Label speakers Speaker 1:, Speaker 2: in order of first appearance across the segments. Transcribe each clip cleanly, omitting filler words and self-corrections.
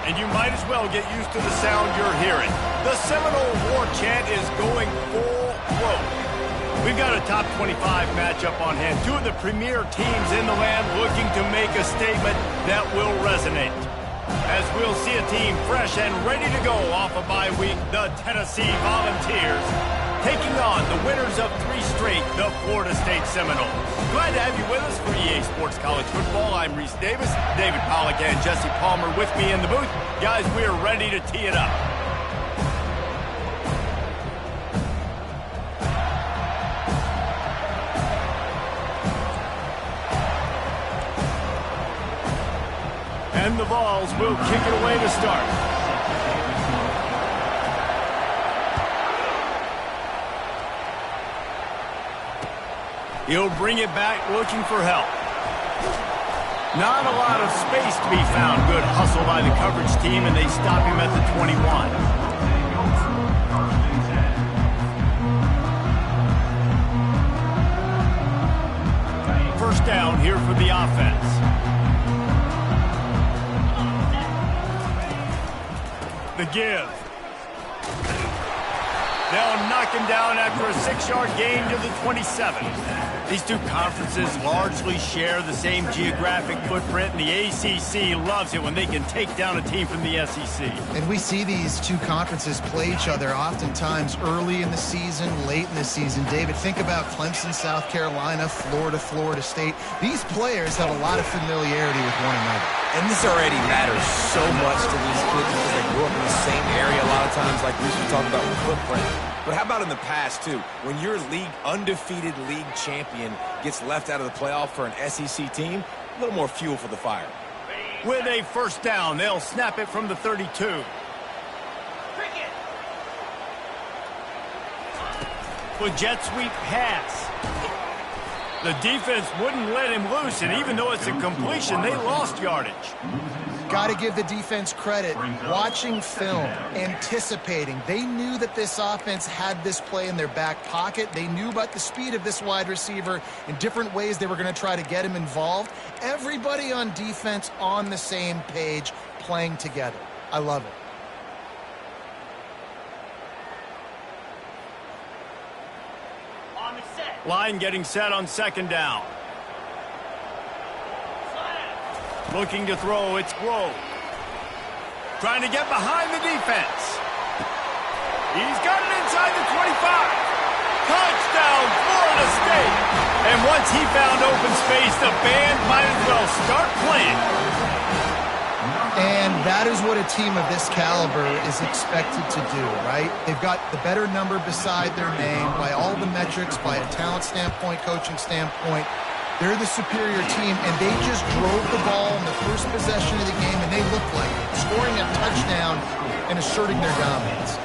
Speaker 1: and you might as well get used to the sound you're hearing. The Seminole War chant is going full throat. We've got a top 25 matchup on hand. Two of the premier teams in the land looking to make a statement that will resonate. As we'll see a team fresh and ready to go off a bye week, the Tennessee Volunteers, taking on the winners of 3 straight, the Florida State Seminoles. Glad to have you with us for EA Sports College Football. I'm Reese Davis, David Pollack and Jesse Palmer with me in the booth. Guys, we are ready to tee it up. And the Vols will kick it away to start. He'll bring it back looking for help. Not a lot of space to be found. Good hustle by the coverage team, and they stop him at the 21. First down here for the offense. The give. They'll knock him down after a 6-yard gain to the 27. These two conferences largely share the same geographic footprint, and the ACC loves it when they can take down a team from the SEC.
Speaker 2: And we see these two conferences play each other oftentimes early in the season, late in the season. David, think about Clemson, South Carolina, Florida, Florida State. These players have a lot of familiarity with one another.
Speaker 3: And this already matters so much to these kids because they grew up in the same area a lot of times, like we should talk about with footprint. But how about in the past, too? When your undefeated league champion gets left out of the playoff for an SEC team, a little more fuel for the fire.
Speaker 1: With a first down, they'll snap it from the 32. With jet sweep pass. The defense wouldn't let him loose, and even though it's a completion, they lost yardage.
Speaker 2: Got to give the defense credit. Watching film, anticipating. They knew that this offense had this play in their back pocket. They knew about the speed of this wide receiver in different ways they were going to try to get him involved. Everybody on defense on the same page, playing together. I love it.
Speaker 1: Line getting set on second down. Looking to throw, it's Grove. Trying to get behind the defense. He's got it inside the 25. Touchdown, Florida State. And once he found open space, the band might as well start playing.
Speaker 2: And that is what a team of this caliber is expected to do, right? They've got the better number beside their name by all the metrics, by a talent standpoint, coaching standpoint. They're the superior team, and they just drove the ball in the first possession of the game, and they looked like it, scoring a touchdown and asserting their dominance.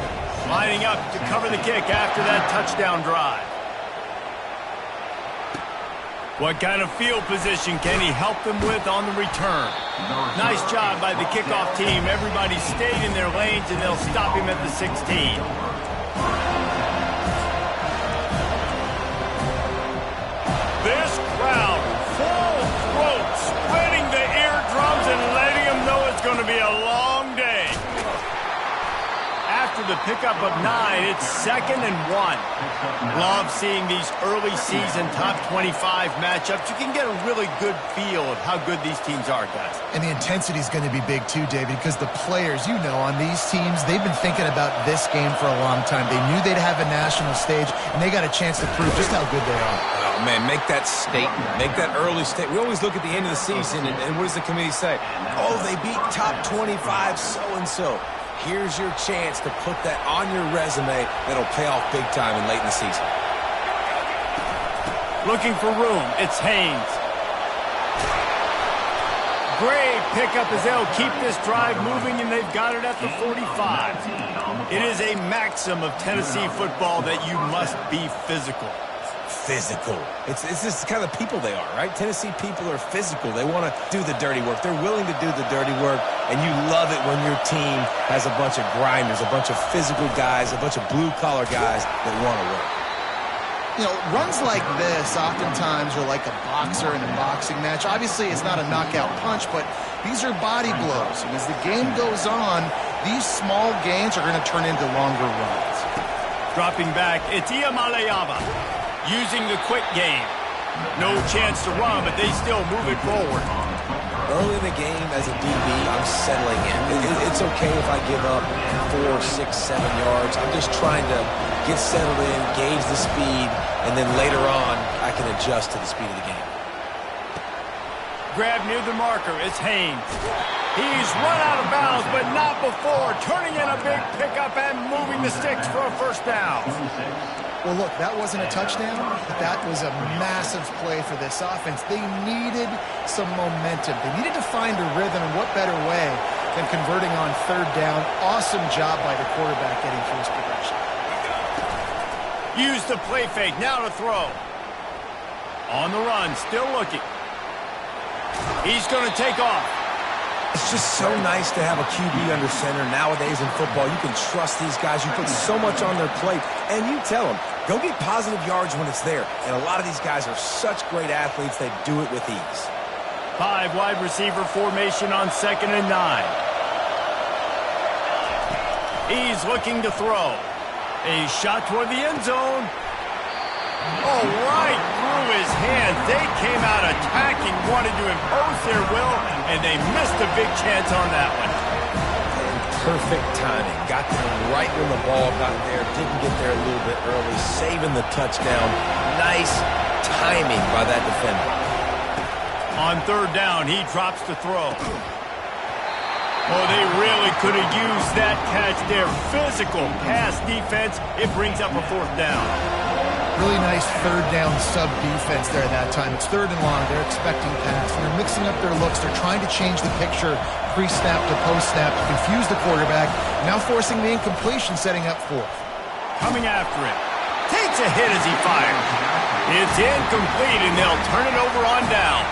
Speaker 1: Lining up to cover the kick after that touchdown drive. What kind of field position can he help them with on the return? Nice job by the kickoff team. Everybody stayed in their lanes, and they'll stop him at the 16. This crowd, full throat, spreading the eardrums and letting them know it's going to be a long day. After the pickup of 9, it's 2nd and 1. Love seeing these early season top 25 matchups. You can get a really good feel of how good these teams are, guys.
Speaker 2: And the intensity is going to be big too, David, because the players, you know, on these teams, they've been thinking about this game for a long time. They knew they'd have a national stage, and they got a chance to prove just how good they are.
Speaker 3: Oh, man, make that statement. Make that early statement. We always look at the end of the season, and what does the committee say? Oh, they beat top 25 so-and-so. Here's your chance to put that on your resume that'll pay off big time and late in the season.
Speaker 1: Looking for room, it's Haynes. Great pickup as they'll keep this drive moving, and they've got it at the 45. It is a maxim of Tennessee football that you must be physical.
Speaker 3: Physical. It's just kind of the people they are, right? Tennessee people are physical. They want to do the dirty work. They're willing to do the dirty work, and you love it when your team has a bunch of grinders, a bunch of physical guys, a bunch of blue-collar guys that want to work.
Speaker 2: You know, runs like this oftentimes are like a boxer in a boxing match. Obviously, it's not a knockout punch, but these are body blows. And as the game goes on, these small gains are going to turn into longer runs.
Speaker 1: Dropping back, it's Iamaleava using the quick game. No chance to run, but they still move it forward.
Speaker 3: Early in the game, as a DB, I'm settling in. It's okay if I give up 4, 6, 7 yards. I'm just trying to get settled in, gauge the speed, and then later on, I can adjust to the speed of the game.
Speaker 1: Grab near the marker, it's Haynes. He's run out of bounds, but not before turning in a big pickup and moving the sticks for a first down.
Speaker 2: Well, look, that wasn't a touchdown, but that was a massive play for this offense. They needed some momentum. They needed to find a rhythm, and what better way than converting on third down. Awesome job by the quarterback getting through his progression.
Speaker 1: Use the play fake, now to throw. On the run, still looking. He's going to take off.
Speaker 3: It's just so nice to have a QB under center. Nowadays in football, you can trust these guys. You put so much on their plate, and you tell them, go get positive yards when it's there. And a lot of these guys are such great athletes, they do it with ease.
Speaker 1: 5 wide receiver formation on 2nd and 9. He's looking to throw. A shot toward the end zone. Oh, right through his hands. They came out attacking, wanted to impose their will, and they missed a big chance on that one.
Speaker 3: Perfect timing. Got them right when the ball got there. Didn't get there a little bit early. Saving the touchdown. Nice timing by that defender.
Speaker 1: On 3rd down, he drops to throw. Oh, they really could have used that catch there. Physical pass defense. It brings up a 4th down.
Speaker 2: Really nice 3rd down sub-defense there that time. It's 3rd and long. They're expecting pass. And they're mixing up their looks. They're trying to change the picture pre-snap to post-snap to confuse the quarterback. Now forcing the incompletion, setting up 4th.
Speaker 1: Coming after it. Takes a hit as he fires. It's incomplete, and they'll turn it over on downs.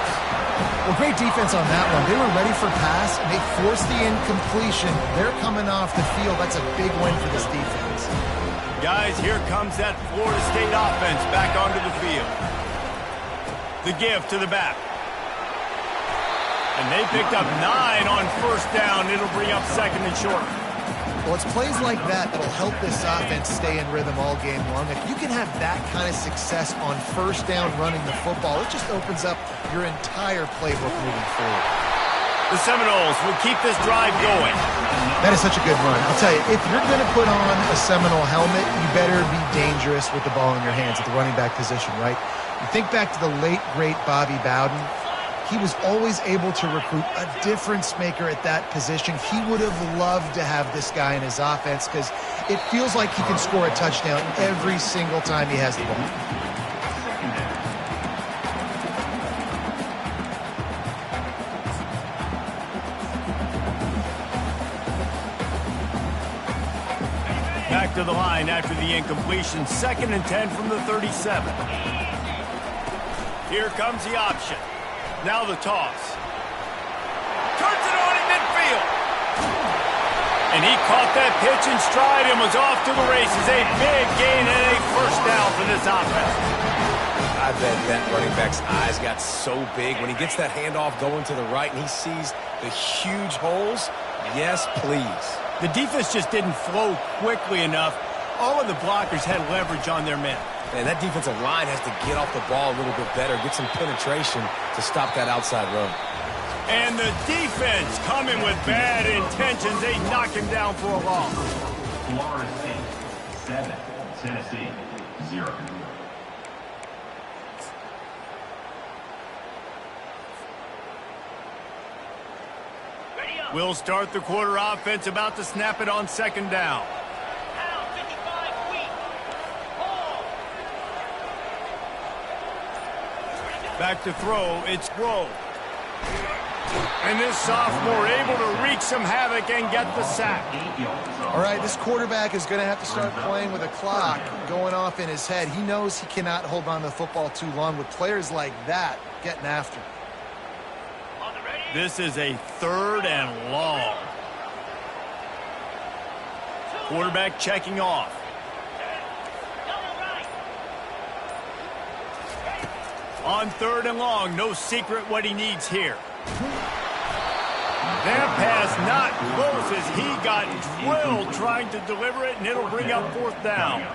Speaker 2: Well, great defense on that one. They were ready for pass, and they forced the incompletion. They're coming off the field. That's a big win for this defense.
Speaker 1: Guys, here comes that Florida State offense back onto the field. The give to the back. And they picked up 9 on 1st down. It'll bring up 2nd and short.
Speaker 2: Well, it's plays like that that'll help this offense stay in rhythm all game long. If you can have that kind of success on 1st down running the football, it just opens up your entire playbook moving forward.
Speaker 1: The Seminoles will keep this drive going.
Speaker 2: That is such a good run. I'll tell you, if you're going to put on a Seminole helmet, you better be dangerous with the ball in your hands at the running back position, right? You think back to the late, great Bobby Bowden. He was always able to recruit a difference maker at that position. He would have loved to have this guy in his offense because it feels like he can score a touchdown every single time he has the ball.
Speaker 1: Back to the line after the incompletion. 2nd and 10 from the 37. Here comes the option. Now the toss. Turns it on in midfield. And he caught that pitch in stride and was off to the races. A big gain and a 1st down for this offense.
Speaker 3: I bet that running back's eyes got so big when he gets that handoff going to the right and he sees the huge holes. Yes, please.
Speaker 1: The defense just didn't flow quickly enough. All of the blockers had leverage on their men.
Speaker 3: Man, that defensive line has to get off the ball a little bit better, get some penetration to stop that outside run.
Speaker 1: And the defense coming with bad intentions. They knock him down for a loss.
Speaker 4: Florida State 7, Tennessee 0.
Speaker 1: We'll start the quarter offense, about to snap it on 2nd down. Back to throw, it's Grove. And this sophomore able to wreak some havoc and get the sack.
Speaker 2: All right, this quarterback is going to have to start playing with a clock going off in his head. He knows he cannot hold on to the football too long with players like that getting after him.
Speaker 1: This is a 3rd and long. Quarterback checking off. On 3rd and long, no secret what he needs here. That pass not close as he got drilled trying to deliver it, and it'll bring up 4th down.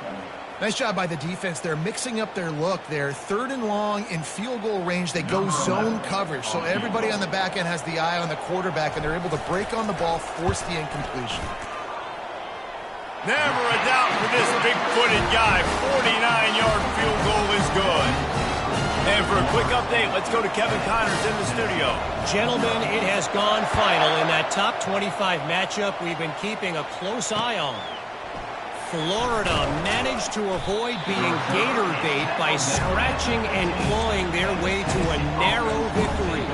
Speaker 2: Nice job by the defense. They're mixing up their look. They're 3rd and long in field goal range. They go zone coverage, so everybody on the back end has the eye on the quarterback, and they're able to break on the ball, force the incompletion.
Speaker 1: Never a doubt for this big-footed guy. 49-yard field goal is good. And for a quick update, let's go to Kevin Connors in the studio.
Speaker 5: Gentlemen, it has gone final in that top 25 matchup we've been keeping a close eye on. Florida managed to avoid being gator bait by scratching and clawing their way to a narrow victory.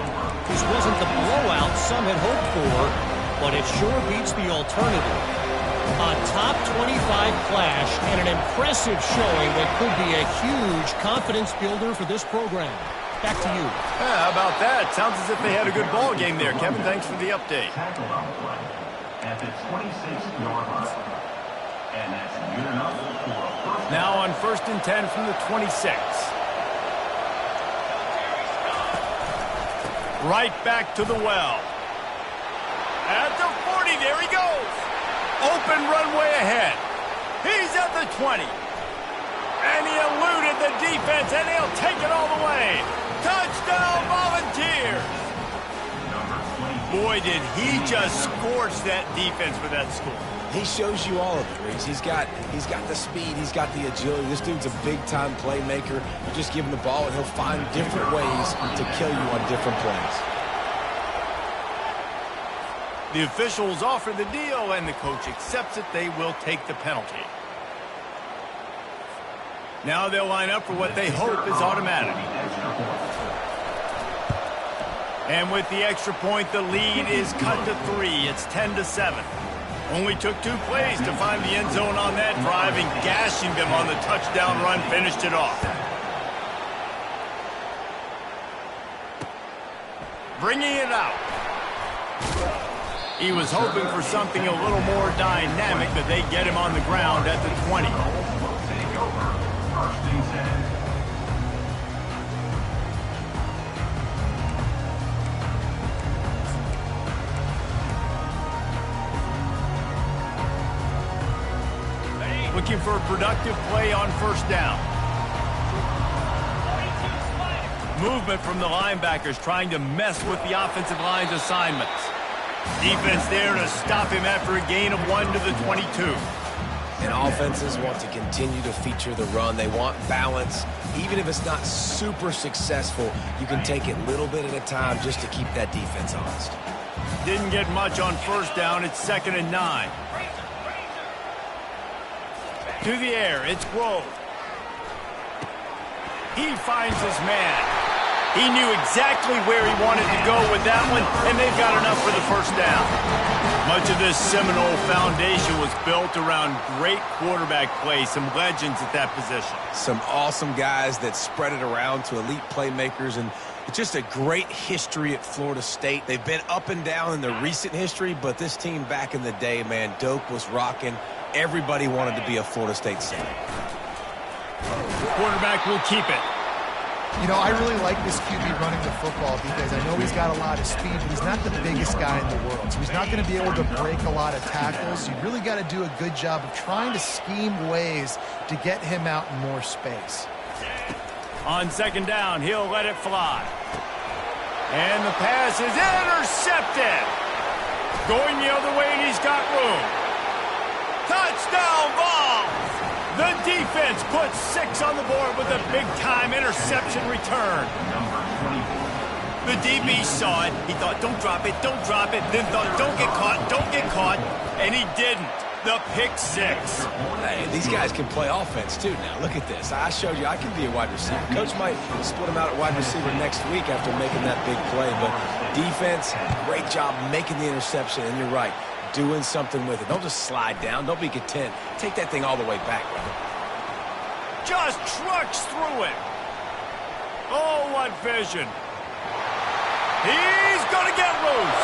Speaker 5: This wasn't the blowout some had hoped for, but it sure beats the alternative. A top 25 clash and an impressive showing that could be a huge confidence builder for this program. Back to you.
Speaker 1: Yeah, how about that? Sounds as if they had a good ball game there. Kevin, thanks for the update.
Speaker 4: Tackle on play at the 26-yard line. And that's good enough for a first.
Speaker 1: Now on 1st and 10 from the 26. Right back to the well. At the 40, there he goes. Open runway ahead. He's at the 20. And he eluded the defense, and he'll take it all the way. Touchdown, Volunteers. Boy, did he just scorch that defense with that score.
Speaker 3: He shows you all of it, Reese. He's got the speed. He's got the agility. This dude's a big-time playmaker. You just give him the ball, and he'll find different ways to kill you on different plays.
Speaker 1: The officials offer the deal, and the coach accepts it. They will take the penalty. Now they'll line up for what they hope is automatic. And with the extra point, the lead is cut to 3. It's 10-7. Only took 2 plays to find the end zone on that drive, and gashing them on the touchdown run finished it off. Bringing it out. He was hoping for something a little more dynamic, but they get him on the ground at the 20. Looking for a productive play on 1st down. Movement from the linebackers trying to mess with the offensive line's assignments. Defense there to stop him after a gain of 1 to the 22.
Speaker 3: And offenses want to continue to feature the run. They want balance. Even if it's not super successful, you can take it little bit at a time just to keep that defense honest.
Speaker 1: Didn't get much on 1st down. It's 2nd and 9. To the air, it's Grove. He finds his man. He knew exactly where he wanted to go with that one, and they've got enough for the 1st down. Much of this Seminole foundation was built around great quarterback play, some legends at that position.
Speaker 3: Some awesome guys that spread it around to elite playmakers, and it's just a great history at Florida State. They've been up and down in the recent history, but this team back in the day, man, Doak was rocking. Everybody wanted to be a Florida State center.
Speaker 1: Quarterback will keep it.
Speaker 2: You know, I really like this QB running the football because I know he's got a lot of speed, but he's not the biggest guy in the world. So he's not going to be able to break a lot of tackles. You really got to do a good job of trying to scheme ways to get him out in more space.
Speaker 1: On 2nd down, he'll let it fly. And the pass is intercepted. Going the other way, and he's got room. Touchdown ball! The defense puts 6 on the board with a big-time interception return. The DB saw it. He thought, don't drop it, don't drop it. Then thought, don't get caught. And he didn't. The pick 6.
Speaker 3: Hey, these guys can play offense, too, now. Look at this. I showed you I can be a wide receiver. Coach might split him out at wide receiver next week after making that big play. But defense, great job making the interception. And you're right. Doing something with it. Don't just slide down. Don't be content. Take that thing all the way back, brother.
Speaker 1: Just trucks through it. Oh, what vision. He's going to get loose.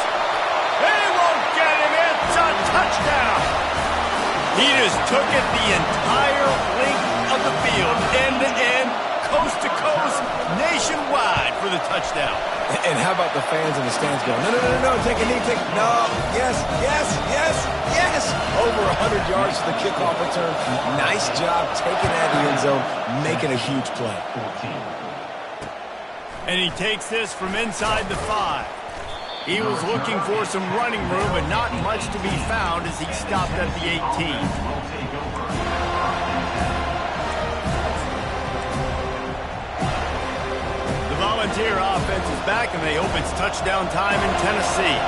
Speaker 1: He won't get him. It's a touchdown. He just took it the entire length of the field, end to end, coast to coast, nationwide for the touchdown.
Speaker 3: And how about the fans in the stands going, no, no, no, no, take a knee, no, yes, yes, yes, yes. Over 100 yards for the kickoff return. Nice job taking that in the end zone, making a huge play.
Speaker 1: And he takes this from inside the 5. He was looking for some running room, but not much to be found as he stopped at the 18. Volunteer offense is back, and they hope it's touchdown time in Tennessee.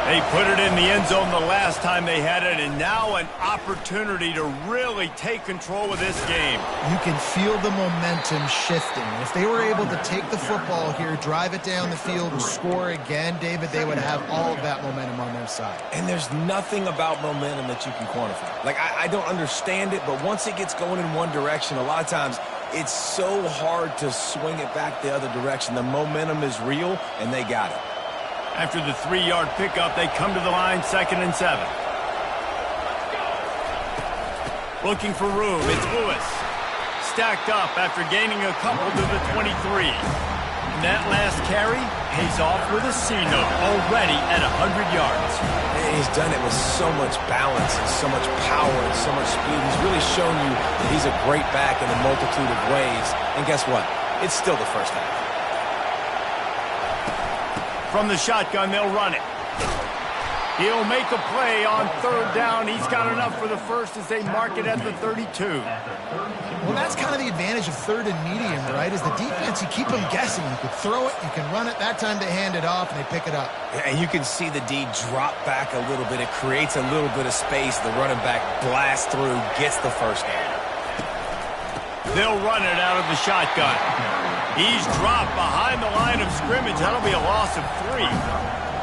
Speaker 1: They put it in the end zone the last time they had it, and now an opportunity to really take control of this game.
Speaker 2: You can feel the momentum shifting. If they were able to take the football here, drive it down the field, and score again, David, they would have all of that momentum on their side.
Speaker 3: And there's nothing about momentum that you can quantify. Like, I don't understand it, but once it gets going in one direction, a lot of times it's so hard to swing it back the other direction. The momentum is real, and they got it.
Speaker 1: After the 3-yard pickup, they come to the line, 2nd and 7. Looking for room, it's Lewis. Stacked up after gaining a couple to the 23. And that last carry pays off with a C-note, already at 100 yards.
Speaker 3: And he's done it with so much balance and so much power and so much speed. He's really shown you that he's a great back in a multitude of ways. And guess what? It's still the first half.
Speaker 1: From the shotgun, they'll run it. He'll make a play on 3rd down. He's got enough for the first as they mark it at the 32.
Speaker 2: Well, that's kind of the advantage of 3rd and medium, right? Is the defense, you keep them guessing. You can throw it, you can run it. That time they hand it off, and they pick it up.
Speaker 3: And you can see the D drop back a little bit. It creates a little bit of space. The running back blasts through, gets the first down.
Speaker 1: They'll run it out of the shotgun. He's dropped behind the line of scrimmage. That'll be a loss of 3.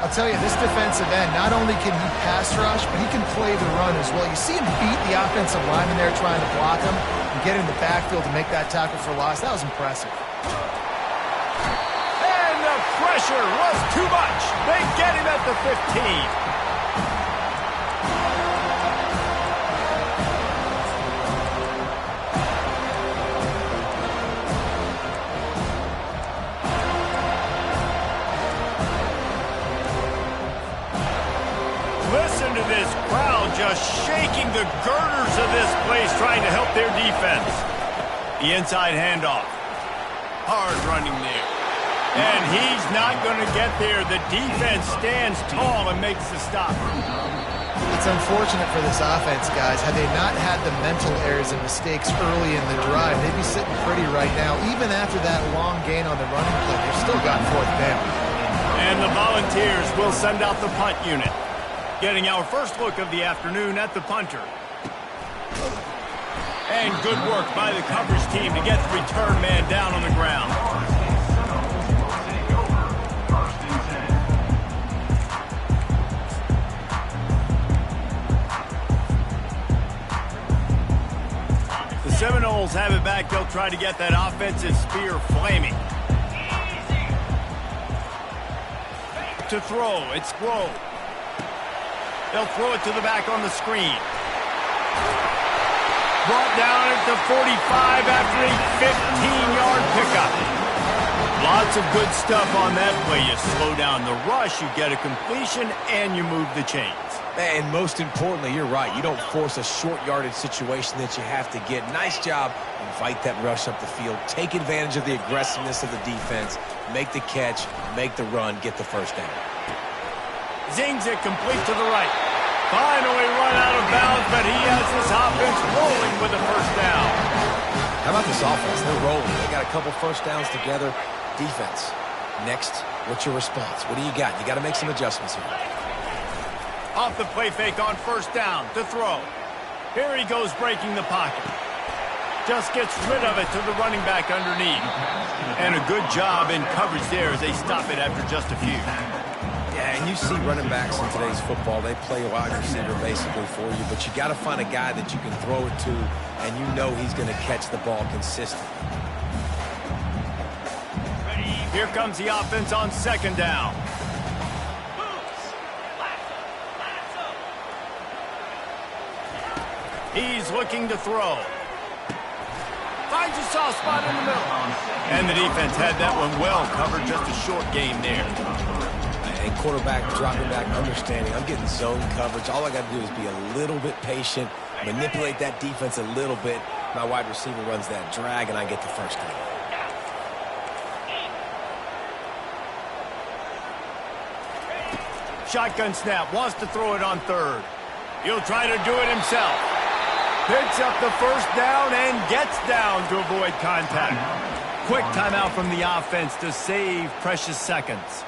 Speaker 2: I'll tell you, this defensive end, not only can he pass rush, but he can play the run as well. You see him beat the offensive lineman there trying to block him and get in the backfield to make that tackle for loss. That was impressive.
Speaker 1: And the pressure was too much. They get him at the 15. Listen to this crowd just shaking the girders of this place, trying to help their defense. The inside handoff. Hard running there. And he's not going to get there. The defense stands tall and makes the stop.
Speaker 2: It's unfortunate for this offense, guys. Had they not had the mental errors and mistakes early in the drive, they'd be sitting pretty right now. Even after that long gain on the running play, they've still got 4th down.
Speaker 1: And the Volunteers will send out the punt unit. Getting our first look of the afternoon at the punter. And good work by the coverage team to get the return man down on the ground. The Seminoles have it back. They'll try to get that offensive spear flaming. To throw, it's Grove. They'll throw it to the back on the screen. Brought down at the 45 after a 15-yard pickup. Lots of good stuff on that play. You slow down the rush, you get a completion, and you move the chains.
Speaker 3: And most importantly, you're right. You don't force a short yardage situation that you have to get. Nice job. Invite that rush up the field. Take advantage of the aggressiveness of the defense. Make the catch, make the run, get the first down.
Speaker 1: Zings it complete to the right. Finally run out of bounds, but he has this offense rolling with a first down.
Speaker 3: How about this offense? They're rolling. They got a couple first downs together. Defense. Next, what's your response? What do you got? You got to make some adjustments here.
Speaker 1: Off the play fake on first down to throw. Here he goes breaking the pocket. Just gets rid of it to the running back underneath. And a good job in coverage there as they stop it after just a few.
Speaker 3: Yeah, and you see running backs in today's football, they play a wide receiver basically for you, but you got to find a guy that you can throw it to, and you know he's going to catch the ball consistently.
Speaker 1: Here comes the offense on second down. He's looking to throw. finds a soft spot in the middle. And the defense had that one well covered, just a short game there.
Speaker 3: And quarterback dropping back, understanding. I'm getting zone coverage. All I got to do is be a little bit patient, manipulate that defense a little bit. My wide receiver runs that drag, and I get the first down.
Speaker 1: Shotgun snap, wants to throw it on third. He'll try to do it himself. Picks up the first down and gets down to avoid contact. Quick timeout from the offense to save precious seconds.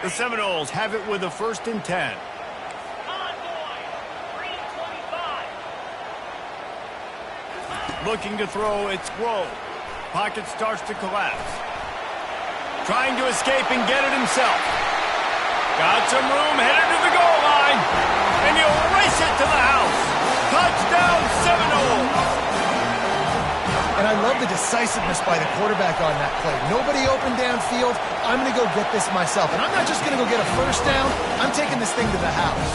Speaker 1: The Seminoles have it with a 1st and 10. Looking to throw, it's Grove. Pocket starts to collapse. Trying to escape and get it himself. Got some room, headed to the goal line. And he'll race it to the house. Touchdown, Seminoles.
Speaker 2: And I love the decisiveness by the quarterback on that play. Nobody open downfield. I'm going to go get this myself. And I'm not just going to go get a first down. I'm taking this thing to the house.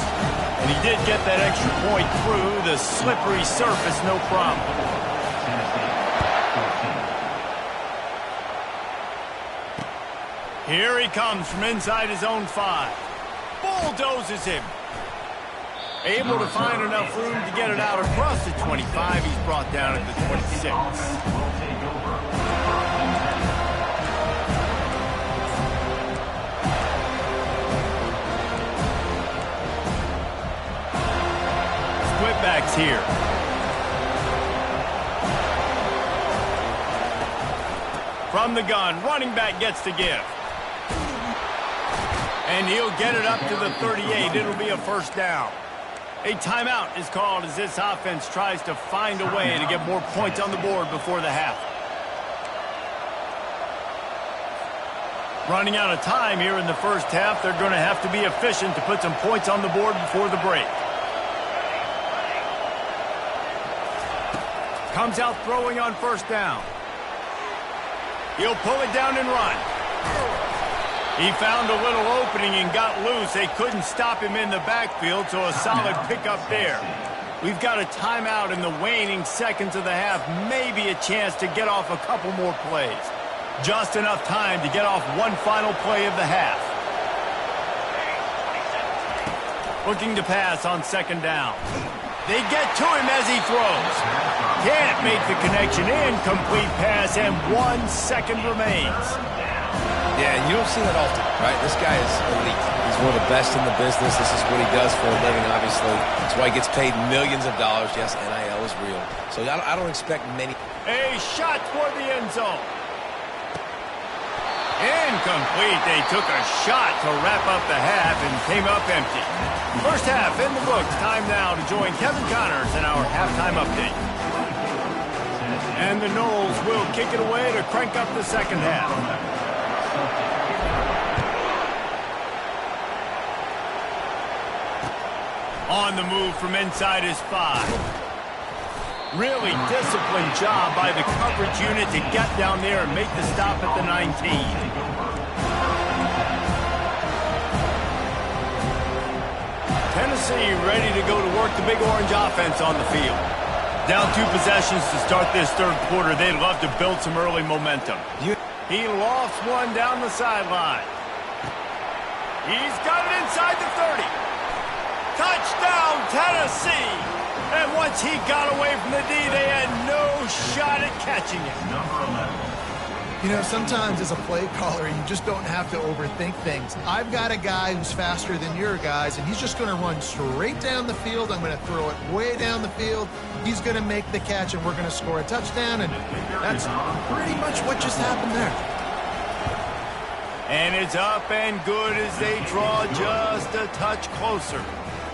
Speaker 1: And he did get that extra point through the slippery surface, no problem. Here he comes from inside his own 5. Bulldozes him. Able to find enough room to get it out across the 25. He's brought down at the 26. Split backs here. From the gun, running back gets to give. And he'll get it up to the 38. It'll be a first down. A timeout is called as this offense tries to find a way to get more points on the board before the half. Running out of time here in the first half. They're going to have to be efficient to put some points on the board before the break. Comes out throwing on first down. He'll pull it down and run. He found a little opening and got loose. They couldn't stop him in the backfield, so a solid pickup there. We've got a timeout in the waning seconds of the half. Maybe a chance to get off a couple more plays. Just enough time to get off one final play of the half. Looking to pass on second down. They get to him as he throws. Can't make the connection. Incomplete pass, and 1 second remains.
Speaker 3: Yeah, you don't see that often, right? This guy is elite. He's one of the best in the business. This is what he does for a living, obviously. That's why he gets paid millions of dollars. Yes, NIL is real. So I don't expect many.
Speaker 1: A shot toward the end zone. Incomplete. They took a shot to wrap up the half and came up empty. First half in the books. Time now to join Kevin Connors in our halftime update. And the Noles will kick it away to crank up the second half. On the move from inside his 5. Really disciplined job by the coverage unit to get down there and make the stop at the 19. Tennessee ready to go to work the Big Orange offense on the field. Down 2 possessions to start this third quarter. They'd love to build some early momentum. He lost one down the sideline. He's got it inside the 30. Touchdown, Tennessee! And once he got away from the D, they had no shot at catching him.
Speaker 2: You know, sometimes as a play caller, you just don't have to overthink things. I've got a guy who's faster than your guys, and he's just going to run straight down the field. I'm going to throw it way down the field. He's going to make the catch, and we're going to score a touchdown, and that's pretty much what just happened there.
Speaker 1: And it's up and good as they draw just a touch closer.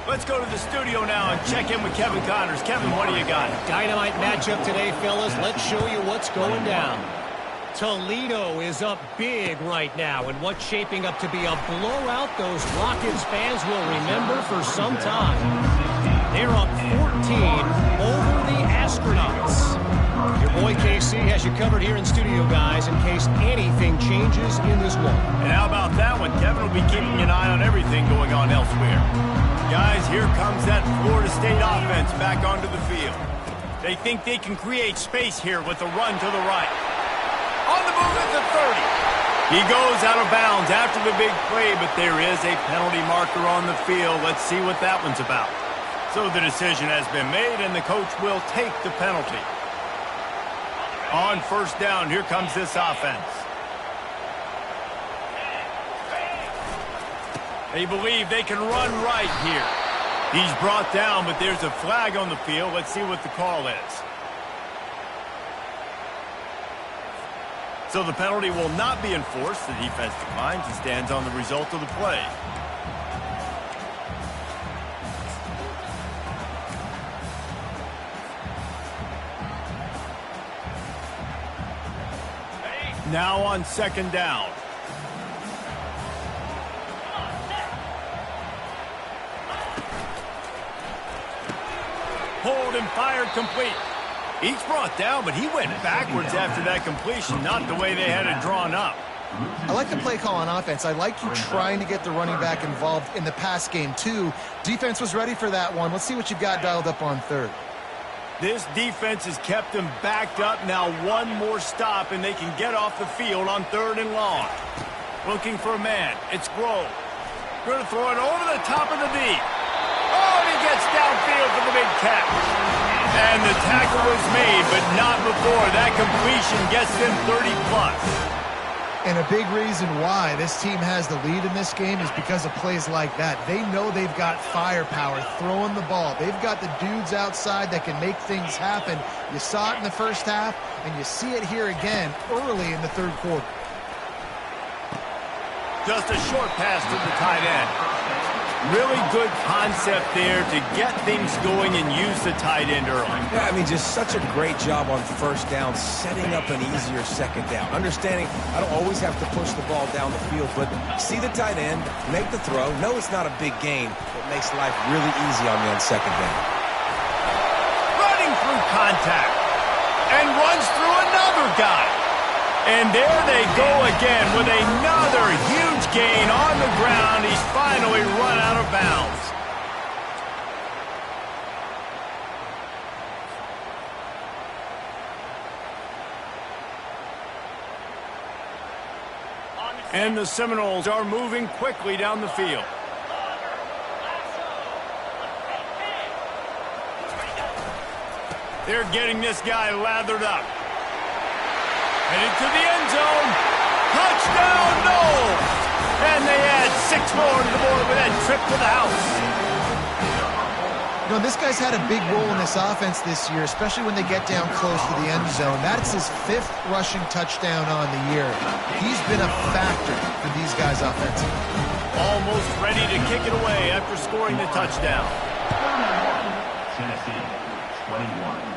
Speaker 1: Let's go to the studio now and check in with Kevin Connors. Kevin, what do you got?
Speaker 5: Dynamite matchup today, fellas. Let's show you what's going down. Toledo is up big right now in what's shaping up to be a blowout those Rockets fans will remember for some time. They're up 14 over the Astronauts. Your Boy, KC has you covered here in studio, guys, in case anything changes in this one.
Speaker 1: And how about that one? Kevin will be keeping an eye on everything going on elsewhere. Guys, here comes that Florida State offense back onto the field. They think they can create space here with a run to the right. On the move at the 30. He goes out of bounds after the big play, but there is a penalty marker on the field. Let's see what that one's about. So the decision has been made, and the coach will take the penalty. On first down, here comes this offense. They believe they can run right here. He's brought down, but there's a flag on the field. Let's see what the call is. So the penalty will not be enforced. The defense declines and stands on the result of the play. Now on second down. Hold and fired complete. He's brought down, but he went backwards after that completion, not the way they had it drawn up.
Speaker 2: I like the play call on offense. I like you trying to get the running back involved in the pass game, too. Defense was ready for that one. Let's see what you've got dialed up on third.
Speaker 1: This defense has kept them backed up. Now one more stop, and they can get off the field on third and long. Looking for a man. It's Grove. Going to throw it over the top of the knee. Oh, and he gets downfield for the big catch. And the tackle was made, but not before. That completion gets them 30+.
Speaker 2: And a big reason why this team has the lead in this game is because of plays like that. They know they've got firepower throwing the ball. They've got the dudes outside that can make things happen. You saw it in the first half, and you see it here again early in the third quarter.
Speaker 1: Just a short pass to the tight end. Really good concept there to get things going and use the tight end early.
Speaker 3: Yeah, I mean, just such a great job on first down, setting up an easier second down. Understanding I don't always have to push the ball down the field, but see the tight end, make the throw. No, it's not a big gain, but makes life really easy on me on second down.
Speaker 1: Running through contact and runs through another guy. And there they go again with another huge gain on the ground. He's finally run out of bounds. And the Seminoles are moving quickly down the field. They're getting this guy lathered up. Headed to the end zone. Touchdown, Noles! And they add 6 more to the board with that trip to the house.
Speaker 2: You know, this guy's had a big role in this offense this year, especially when they get down close to the end zone. That's his 5th rushing touchdown on the year. He's been a factor for these guys offensively.
Speaker 1: Almost ready to kick it away after scoring the touchdown.
Speaker 4: Tennessee, 21.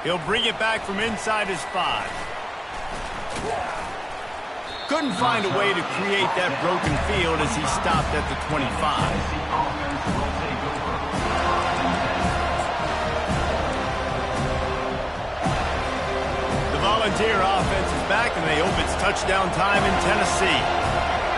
Speaker 1: He'll bring it back from inside his 5. Couldn't find a way to create that broken field as he stopped at the 25. The Volunteer offense is back, and they hope it's touchdown time in Tennessee.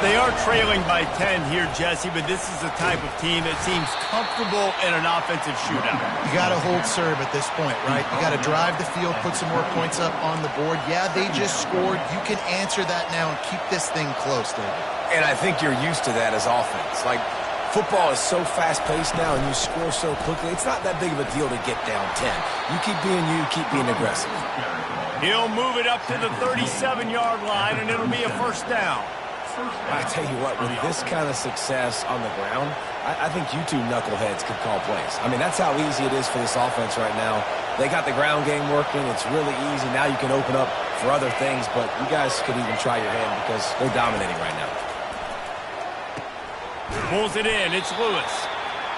Speaker 1: They are trailing by 10 here, Jesse, but this is the type of team that seems comfortable in an offensive shootout.
Speaker 2: You got to hold serve at this point, right? You got to drive the field, put some more points up on the board. Yeah, they just scored. You can answer that now and keep this thing close, David.
Speaker 3: And I think you're used to that as offense. Like, football is so fast-paced now, and you score so quickly. It's not that big of a deal to get down 10. You keep being aggressive.
Speaker 1: He'll move it up to the 37-yard line, and it'll be a first down.
Speaker 3: I tell you what, with this kind of success on the ground, I think you two knuckleheads could call plays. I mean, that's how easy it is for this offense right now. They got the ground game working. It's really easy. Now you can open up for other things, but you guys could even try your hand because they're dominating right now.
Speaker 1: Pulls it in. It's Lewis.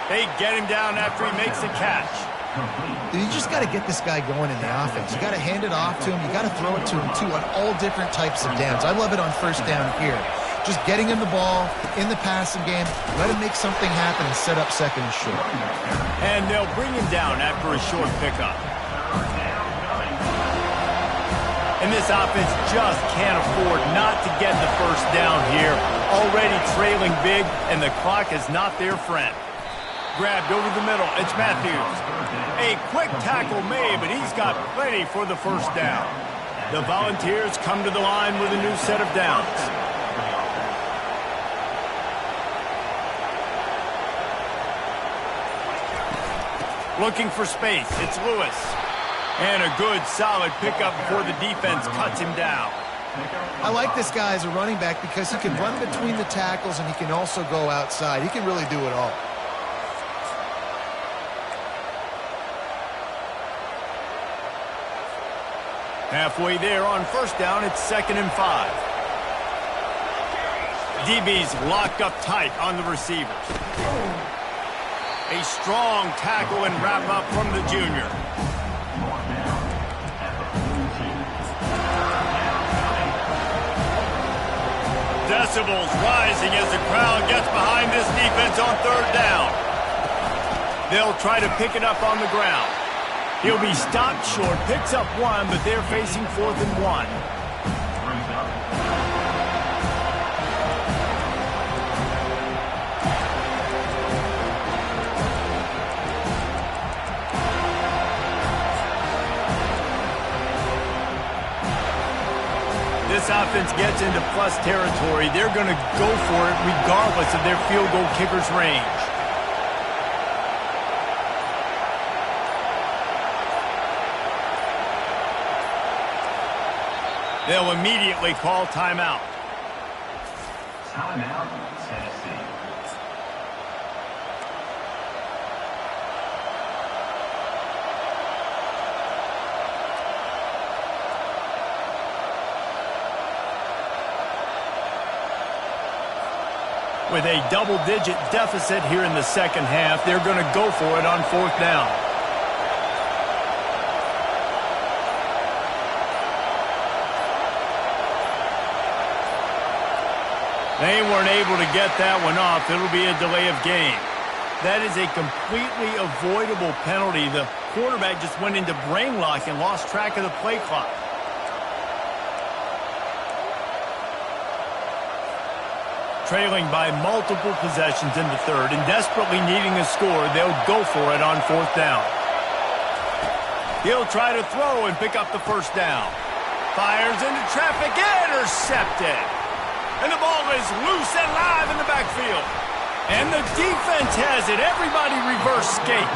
Speaker 1: They get him down after he makes the catch.
Speaker 2: You just got to get this guy going in the offense. You got to hand it off to him. You got to throw it to him, too, on all different types of downs. I love it on first down here. Just getting him the ball in the passing game, let him make something happen and set up second and short.
Speaker 1: And they'll bring him down after a short pickup. And this offense just can't afford not to get the first down here. Already trailing big, and the clock is not their friend. Grabbed over the middle. It's Matthews. A quick tackle made, but he's got plenty for the first down. The Volunteers come to the line with a new set of downs. Looking for space. It's Lewis. And a good, solid pickup before the defense cuts him down.
Speaker 2: I like this guy as a running back because he can run between the tackles and he can also go outside. He can really do it all.
Speaker 1: Halfway there on first down, it's 2nd and 5. DB's locked up tight on the receivers. A strong tackle and wrap up from the junior. Decibels rising as the crowd gets behind this defense on 3rd down. They'll try to pick it up on the ground. He'll be stopped short, picks up 1, but they're facing 4th and 1. This offense gets into plus territory. They're going to go for it regardless of their field goal kicker's range. They'll immediately call timeout.
Speaker 4: Timeout, Tennessee.
Speaker 1: With a double-digit deficit here in the second half, they're going to go for it on 4th down. They weren't able to get that one off. It'll be a delay of game. That is a completely avoidable penalty. The quarterback just went into brain lock and lost track of the play clock. Trailing by multiple possessions in the 3rd and desperately needing a score, they'll go for it on 4th down. He'll try to throw and pick up the first down. Fires into traffic, intercepted. And the ball is loose and live in the backfield. And the defense has it. Everybody reverse skate.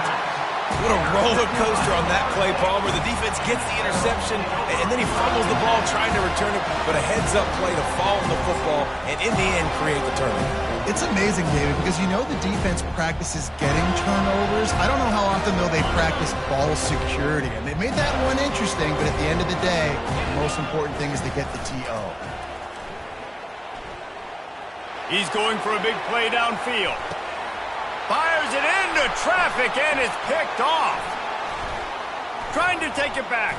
Speaker 3: What a roller coaster on that play, Palmer. The defense gets the interception, and then he fumbles the ball trying to return it, but a heads-up play to fall on the football, and in the end, create the turnover.
Speaker 2: It's amazing, David, because you know the defense practices getting turnovers. I don't know how often, though, they practice ball security. And they made that one interesting, but at the end of the day, the most important thing is to get the TO.
Speaker 1: He's going for a big play downfield. Fires it into traffic, and it's picked off. Trying to take it back.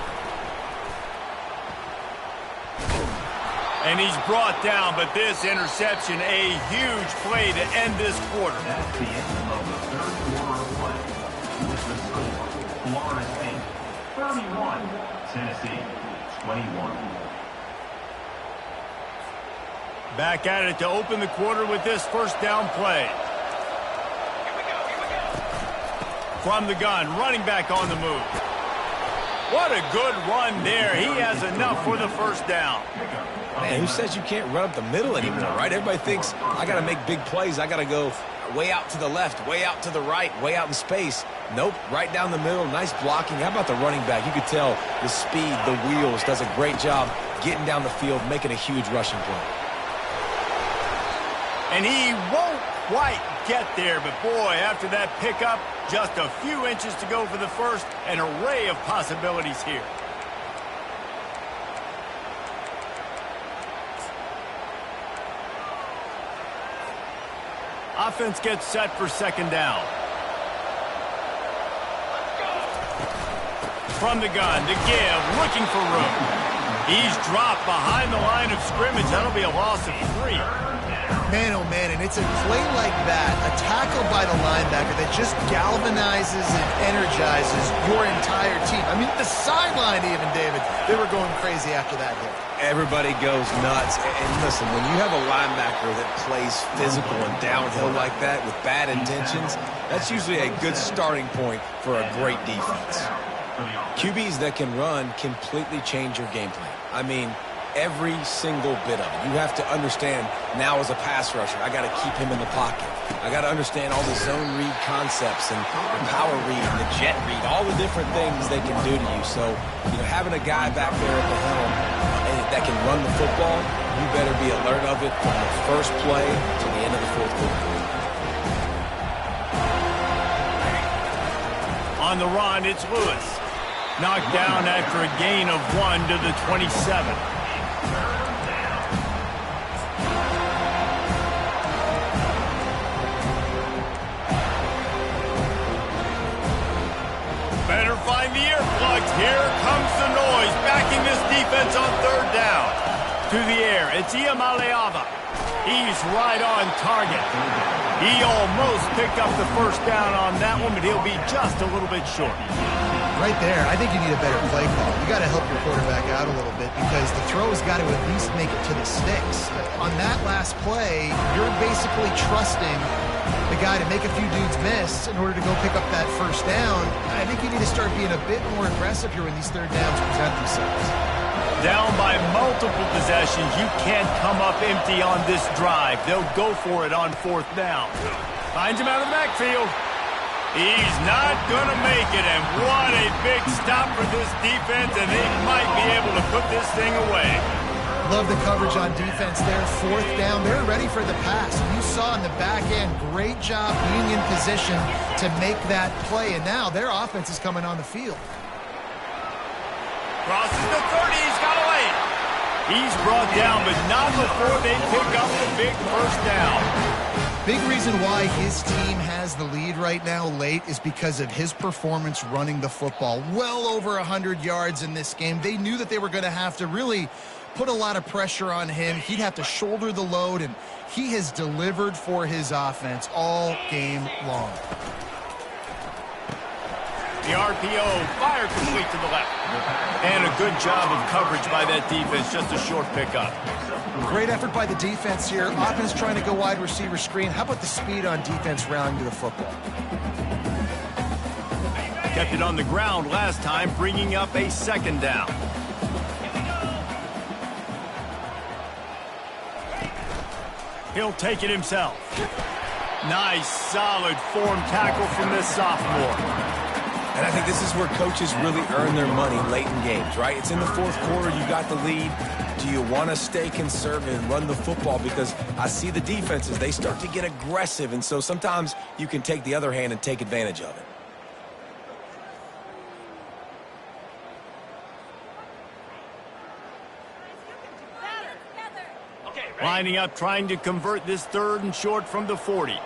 Speaker 1: And he's brought down, but this interception, a huge play to end this quarter.
Speaker 4: That's the end of the 3rd quarter of play. With the score, Florida State 31, Tennessee 21.
Speaker 1: Back at it to open the quarter with this first down play. From the gun, running back on the move. What a good run there. He has enough for the first down.
Speaker 3: Man, who says you can't run up the middle anymore, right? Everybody thinks, I got to make big plays. I got to go way out to the left, way out to the right, way out in space. Nope, right down the middle, nice blocking. How about the running back? You could tell the speed, the wheels, does a great job getting down the field, making a huge rushing play.
Speaker 1: And he won't quite get there, but boy, after that pickup, just a few inches to go for the first, an array of possibilities here. Offense gets set for second down. From the gun, to give, looking for room. He's dropped behind the line of scrimmage. That'll be a loss of 3.
Speaker 2: Man, oh man, and it's a play like that, a tackle by the linebacker that just galvanizes and energizes your entire team. I mean, the sideline even, David, they were going crazy after that hit.
Speaker 3: Everybody goes nuts. And listen, when you have a linebacker that plays physical and downhill like that with bad intentions, that's usually a good starting point for a great defense. QBs that can run completely change your game plan. I mean, every single bit of it. You have to understand now as a pass rusher, I got to keep him in the pocket. I got to understand all the zone read concepts and the power read and the jet read, all the different things they can do to you. So, having a guy back there at the helm that can run the football, you better be alert of it from the first play to the end of the fourth quarter.
Speaker 1: On the run, it's Lewis. Knocked down after a gain of 1 to the 27. Better find the earplugs. Here comes the noise, backing this defense on 3rd down. To the air, it's Iamaleava. He's right on target. He almost picked up the first down on that one, but he'll be just a little bit short.
Speaker 2: Right there, I think you need a better play call. You got to help your quarterback out a little bit because the throw has got to at least make it to the sticks. On that last play, you're basically trusting the guy to make a few dudes miss in order to go pick up that first down. I think you need to start being a bit more aggressive here when these 3rd downs present themselves.
Speaker 1: Down by multiple possessions, you can't come up empty on this drive. They'll go for it on 4th down. Finds him out of the backfield. He's not going to make it, and what a big stop for this defense, and they might be able to put this thing away.
Speaker 2: Love the coverage on defense there. 4th down, they're ready for the pass. And you saw in the back end, great job being in position to make that play, and now their offense is coming on the field.
Speaker 1: Crosses the 30, he's got away. He's brought down, but not before they pick up the big first down.
Speaker 2: Big reason why his team has the lead right now late is because of his performance running the football. Well over 100 yards in this game. They knew that they were going to have to really put a lot of pressure on him. He'd have to shoulder the load, and he has delivered for his offense all game long.
Speaker 1: The RPO, fire complete to the left. And a good job of coverage by that defense, just a short pickup.
Speaker 2: Great effort by the defense here. Offense trying to go wide receiver screen. How about the speed on defense rounding to the football?
Speaker 1: Kept it on the ground last time, bringing up a 2nd down. He'll take it himself. Nice, solid form tackle from this sophomore.
Speaker 3: And I think this is where coaches really earn their money late in games, right? It's in the 4th quarter. You got the lead. Do you want to stay conservative and run the football? Because I see the defenses, they start to get aggressive, and so sometimes you can take the other hand and take advantage of it.
Speaker 1: Lining up, trying to convert this 3rd and short from the 40.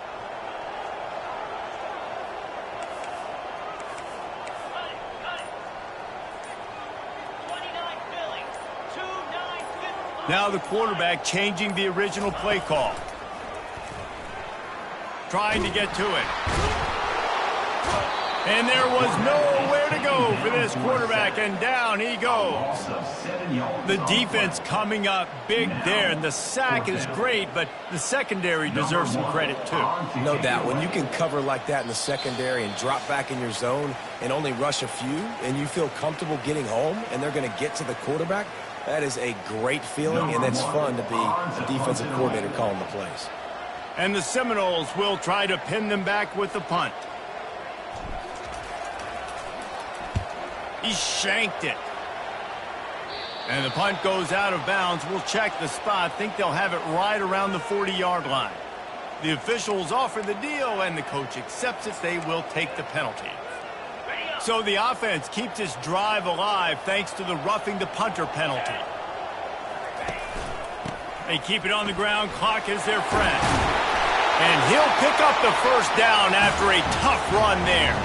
Speaker 1: Now the quarterback changing the original play call. Trying to get to it. And there was nowhere to go for this quarterback, and down he goes. The defense coming up big there, and the sack is great, but the secondary deserves some credit too.
Speaker 3: No doubt. When you can cover like that in the secondary and drop back in your zone and only rush a few, and you feel comfortable getting home, and they're going to get to the quarterback, that is a great feeling, and it's fun to be a defensive coordinator calling the plays.
Speaker 1: And the Seminoles will try to pin them back with the punt. He shanked it. And the punt goes out of bounds. We'll check the spot. Think they'll have it right around the 40-yard line. The officials offer the deal, and the coach accepts it. They will take the penalty. So the offense keeps its drive alive thanks to the roughing the punter penalty. They keep it on the ground. Clock is their friend. And he'll pick up the first down after a tough run there.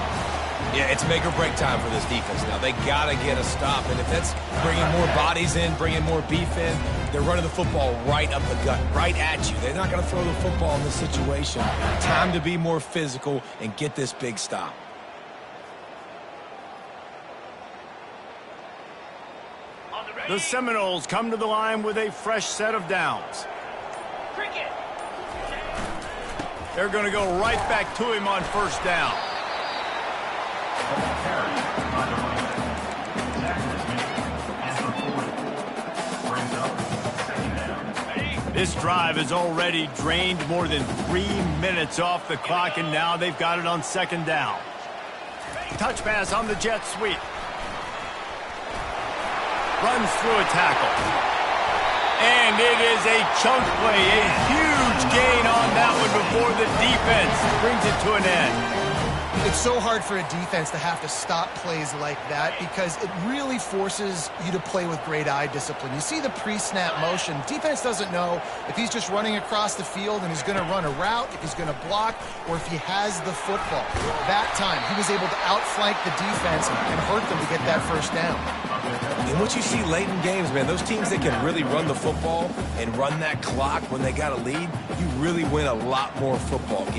Speaker 3: Yeah, it's make or break time for this defense now. They got to get a stop, and if that's bringing more bodies in, bringing more beef in, they're running the football right up the gut, right at you. They're not going to throw the football in this situation. Time to be more physical and get this big stop.
Speaker 1: The Seminoles come to the line with a fresh set of downs. They're going to go right back to him on first down. This drive has already drained more than 3 minutes off the clock, and now they've got it on second down. Touch pass on the jet sweep. Runs through a tackle. And it is a chunk play, a huge gain on that one before the defense brings it to an end.
Speaker 2: It's so hard for a defense to have to stop plays like that because it really forces you to play with great eye discipline. You see the pre-snap motion. Defense doesn't know if he's just running across the field and he's going to run a route, if he's going to block, or if he has the football. That time, he was able to outflank the defense and hurt them to get that first down.
Speaker 3: And what you see late in games, man, those teams that can really run the football and run that clock when they got a lead, you really win a lot more football games.